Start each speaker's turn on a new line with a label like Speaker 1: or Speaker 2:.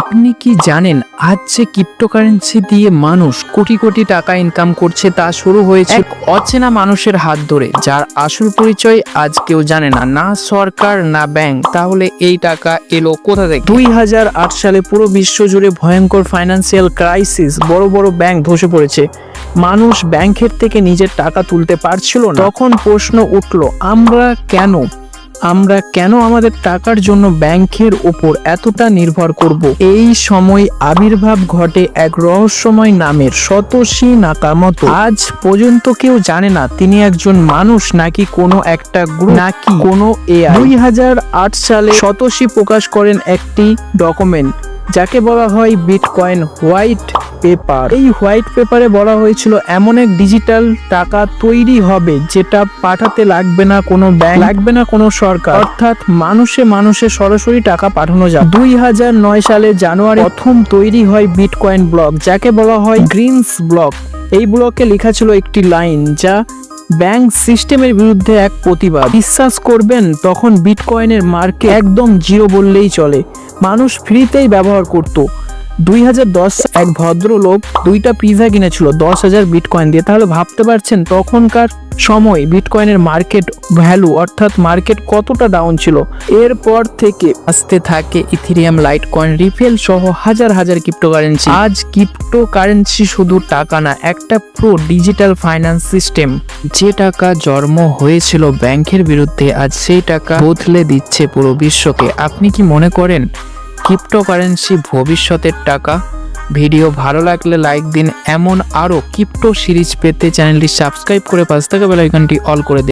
Speaker 1: আপনি কি জানেন আজ যে ক্রিপ্টোকারেন্সি দিয়ে মানুষ কোটি কোটি টাকা ইনকাম করছে তা শুরু হয়েছে এক অচেনা মানুষের হাত ধরে, যার আসল পরিচয় আজ কেউ জানে না, না সরকার না ব্যাংক। তাহলে এই টাকা এলো কোথা থেকে? 2008 সালে পুরো বিশ্ব জুড়ে ভয়ঙ্কর ফাইন্যান্সিয়াল ক্রাইসিস, বড় বড় ব্যাংক ধসে পড়েছে, মানুষ ব্যাংকের থেকে নিজের টাকা তুলতে পারছিল না। তখন প্রশ্ন উঠলো, আমরা কেন আমাদের টাকার জন্য ব্যাংকের উপর এতটা নির্ভর করব? এই সময় আবির্ভাব ঘটে এক রহস্যময় নামের, সতোশি নাকামোতো। আজ পর্যন্ত কেউ জানে না তিনি একজন মানুষ নাকি কোনো একটা গ্রুপ নাকি কোনো এআই। 2008 সালে সতোশি প্রকাশ করেন একটি ডকুমেন্ট যাকে বলা হয় বিটকয়েন হোয়াইট পেপার। এই হোয়াইট পেপারে বলা হয়েছিল এমন এক ডিজিটাল টাকা তৈরি হবে যেটা পাঠাতে লাগবে না কোনো ব্যাংক, লাগবে না কোনো সরকার, অর্থাৎ মানুষে সরাসরি টাকা পাঠানো যাবে। 2009 সালে জানুয়ারি প্রথম তৈরি হয় বিটকয়েন ব্লক, যাকে বলা হয় গ্রিনস ব্লক। এই ব্লকে লেখা ছিল একটি লাইন যা ব্যাংক সিস্টেমের বিরুদ্ধে এক প্রতিবাদ। বিশ্বাস করবেন, তখন বিটকয়েনের মার্কেট একদম জিরো বললেই চলে, মানুষ ফ্রিতেই ব্যবহার করত। 2010 এক ভদ্রলোক 2টা পিজা কিনেছিল 10,000 বিটকয়েন দিয়ে। তাহলে ভাবতে পারছেন তখনকার সময় বিটকয়েনের মার্কেট ভ্যালু, অর্থাৎ মার্কেট কতটা ডাউন ছিল। এরপর থেকে আসতে থাকে ইথেরিয়াম, লাইটকয়েন, রিপেল সহ হাজার হাজার ক্রিপ্টোকারেন্সি। আজ ক্রিপ্টোকারেন্সি শুধু টাকা না, একটা প্রো ডিজিটাল ফাইন্যান্স সিস্টেম। যে টাকা জন্ম হয়েছিল ব্যাংকের বিরুদ্ধে, আজ সেই টাকা বদলে দিচ্ছে পুরো বিশ্বকে। আপনি কি মনে করেন ক্রিপ্টোকারেন্সি ভবিষ্যতের টাকা? ভিডিও ভালো লাগলে লাইক দিন। এমন আরও ক্রিপ্টো সিরিজ পেতে চ্যানেলটি সাবস্ক্রাইব করে পাশে থাকা বেল আইকনটি অল করে দিন।